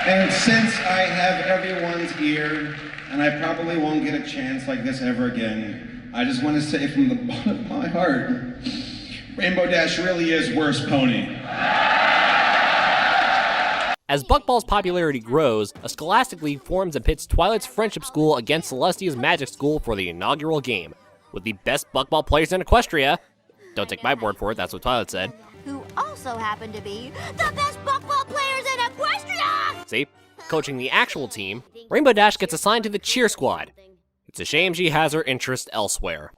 And since I have everyone's ear, and I probably won't get a chance like this ever again, I just want to say from the bottom of my heart, Rainbow Dash really is worst pony. As Buckball's popularity grows, a Scholastic League forms and pits Twilight's Friendship School against Celestia's Magic School for the inaugural game, with the best Buckball players in Equestria. Don't take my word for it, that's what Twilight said. Who also happen to be the best Buckball players in Equestria! See? Coaching the actual team, Rainbow Dash gets assigned to the cheer squad. It's a shame she has her interest elsewhere.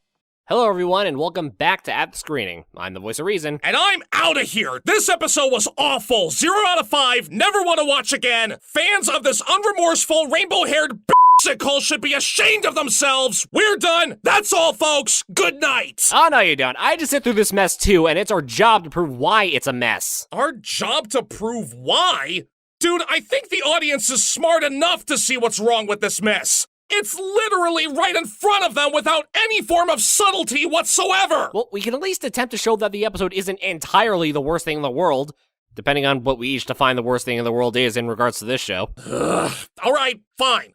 Hello everyone, and welcome back to At the Screening. I'm the voice of reason. And I'm out of here! This episode was awful! 0 out of 5, never want to watch again! Fans of this unremorseful, rainbow-haired b***sicle should be ashamed of themselves! We're done! That's all, folks! Good night! Oh, no you don't. I just sit through this mess too, and it's our job to prove why it's a mess. Our job to prove why? Dude, I think the audience is smart enough to see what's wrong with this mess. It's literally right in front of them without any form of subtlety whatsoever! Well, we can at least attempt to show that the episode isn't entirely the worst thing in the world, depending on what we each define the worst thing in the world is in regards to this show. Alright, fine.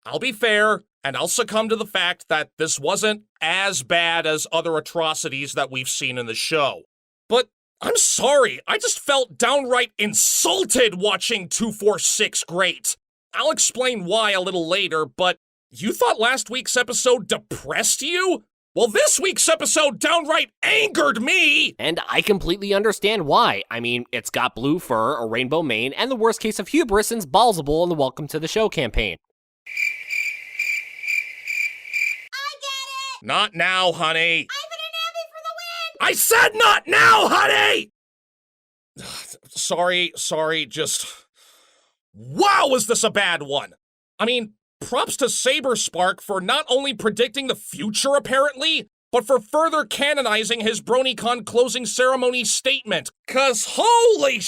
I'll be fair, and I'll succumb to the fact that this wasn't as bad as other atrocities that we've seen in the show. But I'm sorry, I just felt downright insulted watching 246 Great. I'll explain why a little later, but you thought last week's episode depressed you? Well, this week's episode downright angered me! And I completely understand why. I mean, it's got blue fur, a rainbow mane, and the worst case of hubris since Ballsable in the Welcome to the Show campaign. I get it! Not now, honey. Ivan and Abby for the win! I said not now, honey! Sorry, just... Wow, is this a bad one? I mean, props to Saberspark for not only predicting the future, apparently, but for further canonizing his Bronycon closing ceremony statement. 'Cause holy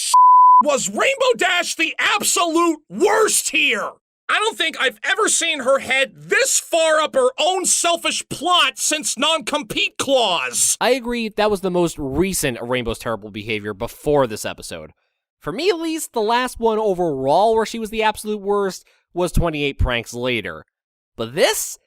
was Rainbow Dash the absolute worst here! I don't think I've ever seen her head this far up her own selfish plot since non-compete clause. I agree that was the most recent Rainbow's terrible behavior before this episode. For me, at least, the last one overall where she was the absolute worst was 28 Pranks Later. But this,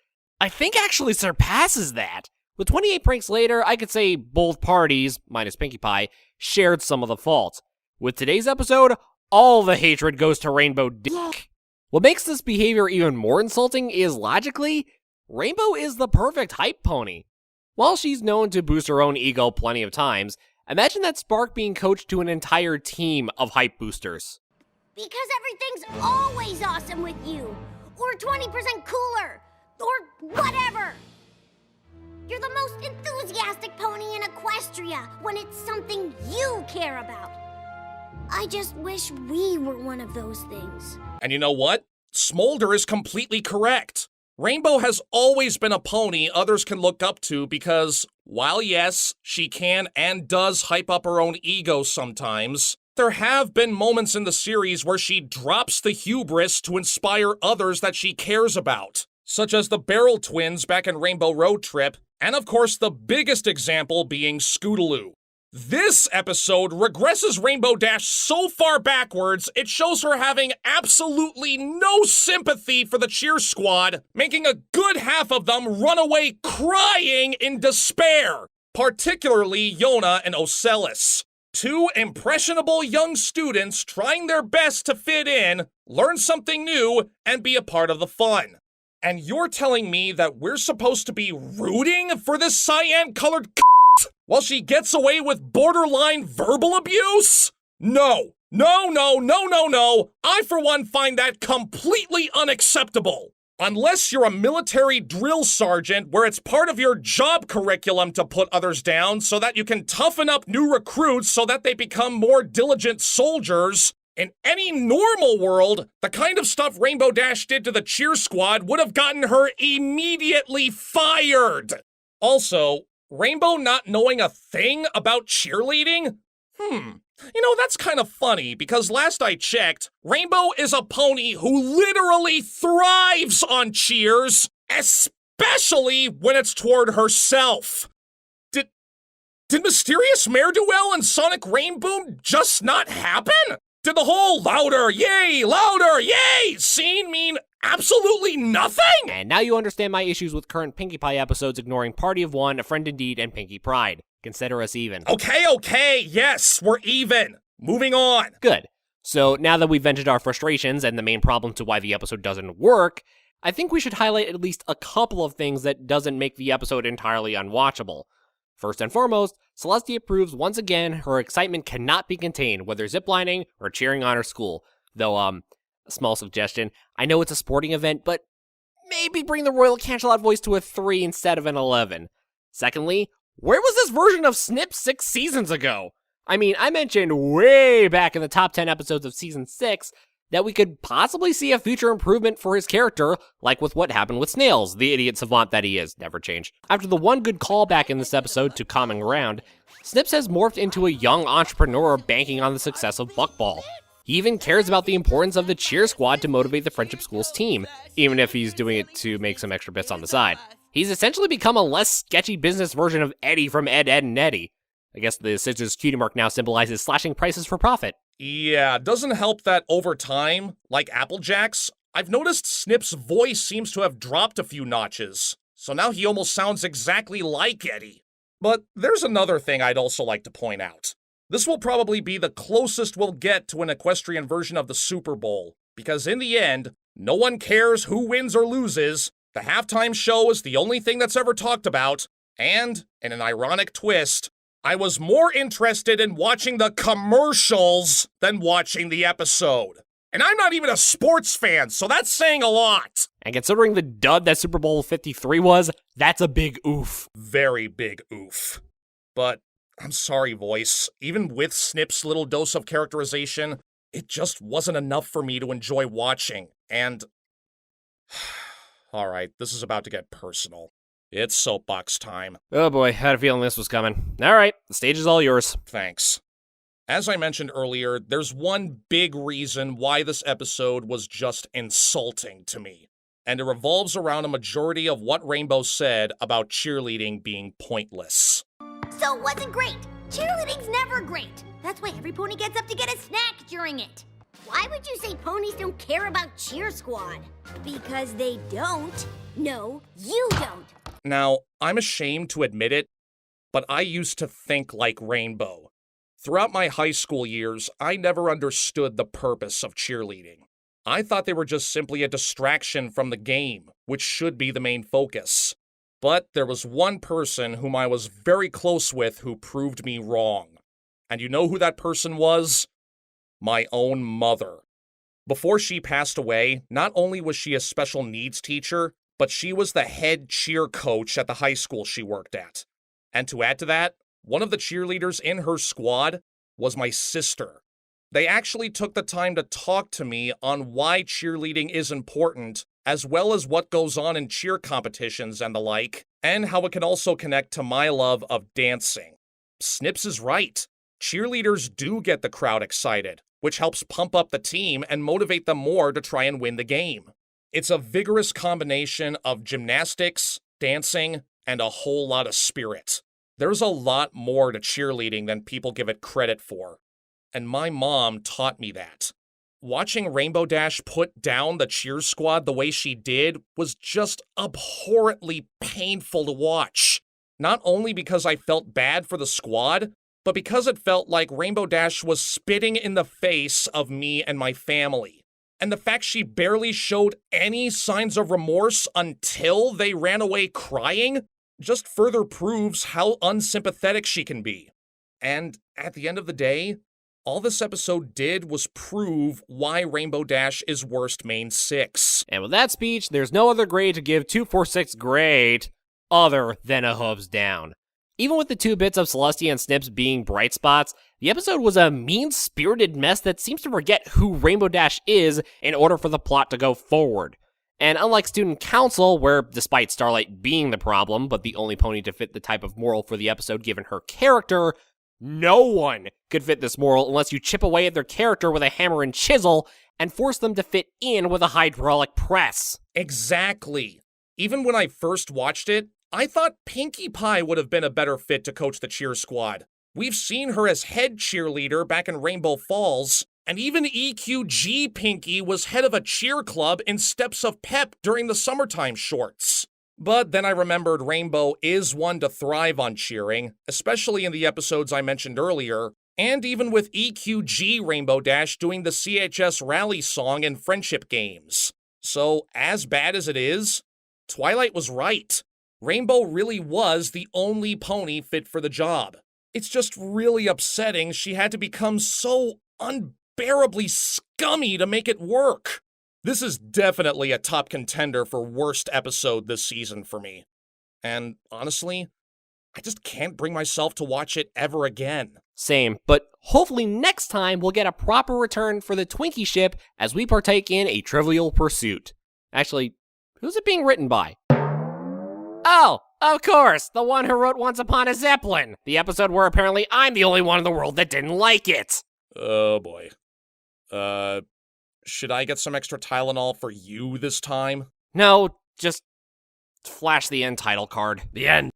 I think, actually surpasses that. With 28 Pranks Later, I could say both parties, minus Pinkie Pie, shared some of the fault. With today's episode, all the hatred goes to Rainbow Dick. What makes this behavior even more insulting is, logically, Rainbow is the perfect hype pony. While she's known to boost her own ego plenty of times, imagine that Spark being coached to an entire team of hype boosters. Because everything's always awesome with you. Or 20% cooler. Or whatever. You're the most enthusiastic pony in Equestria when it's something you care about. I just wish we were one of those things. And you know what? Smolder is completely correct. Rainbow has always been a pony others can look up to because, while yes, she can and does hype up her own ego sometimes, there have been moments in the series where she drops the hubris to inspire others that she cares about, such as the Barrel Twins back in Rainbow Road Trip, and of course the biggest example being Scootaloo. This episode regresses Rainbow Dash so far backwards, it shows her having absolutely no sympathy for the cheer squad, making a good half of them run away crying in despair, particularly Yona and Ocellus. Two impressionable young students trying their best to fit in, learn something new, and be a part of the fun. And you're telling me that we're supposed to be rooting for this cyan-colored while she gets away with borderline verbal abuse? No. I, for one, find that completely unacceptable. Unless you're a military drill sergeant where it's part of your job curriculum to put others down so that you can toughen up new recruits so that they become more diligent soldiers. In any normal world, the kind of stuff Rainbow Dash did to the cheer squad would have gotten her immediately fired. Also, Rainbow not knowing a thing about cheerleading? You know, that's kind of funny, because last I checked, Rainbow is a pony who literally thrives on cheers, especially when it's toward herself. Did Mysterious Mare-Do-Well and Sonic Rainboom just not happen? Did the whole louder, yay scene mean absolutely nothing? And now you understand my issues with current Pinkie Pie episodes ignoring Party of One, A Friend Indeed, and Pinkie Pride. Consider us even. Okay, yes, we're even. Moving on. Good. So now that we've vented our frustrations and the main problem to why the episode doesn't work, I think we should highlight at least a couple of things that doesn't make the episode entirely unwatchable. First and foremost, Celestia proves once again her excitement cannot be contained, whether ziplining or cheering on her school. Though, a small suggestion, I know it's a sporting event, but maybe bring the Royal Cancel-Out voice to a 3 instead of an 11. Secondly, where was this version of Snip 6 seasons ago? I mean, I mentioned way back in the top 10 episodes of Season 6 that we could possibly see a future improvement for his character, like with what happened with Snails, the idiot savant that he is, never change. After the one good callback in this episode to Common Ground, Snips has morphed into a young entrepreneur banking on the success of Buckball. He even cares about the importance of the cheer squad to motivate the Friendship School's team, even if he's doing it to make some extra bits on the side. He's essentially become a less sketchy business version of Eddie from Ed, Edd and Eddy. I guess the scissors cutie mark now symbolizes slashing prices for profit. Yeah, doesn't help that over time, like Applejack's, I've noticed Snip's voice seems to have dropped a few notches, so now he almost sounds exactly like Eddie. But there's another thing I'd also like to point out. This will probably be the closest we'll get to an equestrian version of the Super Bowl, because in the end, no one cares who wins or loses, the halftime show is the only thing that's ever talked about, and, in an ironic twist, I was more interested in watching the commercials than watching the episode. And I'm not even a sports fan, so that's saying a lot. And considering the dud that Super Bowl 53 was, that's a big oof. Very big oof. But I'm sorry, voice. Even with Snip's little dose of characterization, it just wasn't enough for me to enjoy watching. And alright, this is about to get personal. It's soapbox time. Oh boy, I had a feeling this was coming. Alright, the stage is all yours. Thanks. As I mentioned earlier, there's one big reason why this episode was just insulting to me. And it revolves around a majority of what Rainbow said about cheerleading being pointless. So it wasn't great. Cheerleading's never great. That's why every pony gets up to get a snack during it. Why would you say ponies don't care about Cheer Squad? Because they don't. No, you don't. Now, I'm ashamed to admit it, but I used to think like Rainbow. Throughout my high school years, I never understood the purpose of cheerleading. I thought they were just simply a distraction from the game, which should be the main focus. But there was one person whom I was very close with who proved me wrong. And you know who that person was? My own mother. Before she passed away, not only was she a special needs teacher, but she was the head cheer coach at the high school she worked at. And to add to that, one of the cheerleaders in her squad was my sister. They actually took the time to talk to me on why cheerleading is important, as well as what goes on in cheer competitions and the like, and how it can also connect to my love of dancing. Snips is right. Cheerleaders do get the crowd excited, which helps pump up the team and motivate them more to try and win the game. It's a vigorous combination of gymnastics, dancing, and a whole lot of spirit. There's a lot more to cheerleading than people give it credit for. And my mom taught me that. Watching Rainbow Dash put down the cheer squad the way she did was just abhorrently painful to watch. Not only because I felt bad for the squad, but because it felt like Rainbow Dash was spitting in the face of me and my family. And the fact she barely showed any signs of remorse until they ran away crying just further proves how unsympathetic she can be. And at the end of the day, all this episode did was prove why Rainbow Dash is worst main 6. And with that speech, there's no other grade to give 246 great other than a hooves down. Even with the 2 bits of Celestia and Snips being bright spots, the episode was a mean-spirited mess that seems to forget who Rainbow Dash is in order for the plot to go forward. And unlike Student Council, where despite Starlight being the problem, but the only pony to fit the type of moral for the episode given her character, no one could fit this moral unless you chip away at their character with a hammer and chisel and force them to fit in with a hydraulic press. Exactly. Even when I first watched it, I thought Pinkie Pie would have been a better fit to coach the cheer squad. We've seen her as head cheerleader back in Rainbow Falls, And even EQG Pinky was head of a cheer club in Steps of Pep during the summertime shorts. But then I remembered Rainbow is one to thrive on cheering, especially in the episodes I mentioned earlier, and even with EQG Rainbow Dash doing the CHS rally song in friendship games. So, as bad as it is, Twilight was right. Rainbow really was the only pony fit for the job. It's just really upsetting she had to become so unbearably scummy to make it work. This is definitely a top contender for worst episode this season for me. And honestly, I just can't bring myself to watch it ever again. Same, but hopefully next time we'll get a proper return for the Twinkie ship as we partake in a Trivial Pursuit. Actually, who's it being written by? Oh, of course, the one who wrote Once Upon a Zeppelin, the episode where apparently I'm the only one in the world that didn't like it. Oh boy. Should I get some extra Tylenol for you this time? No, just flash the end title card. The end.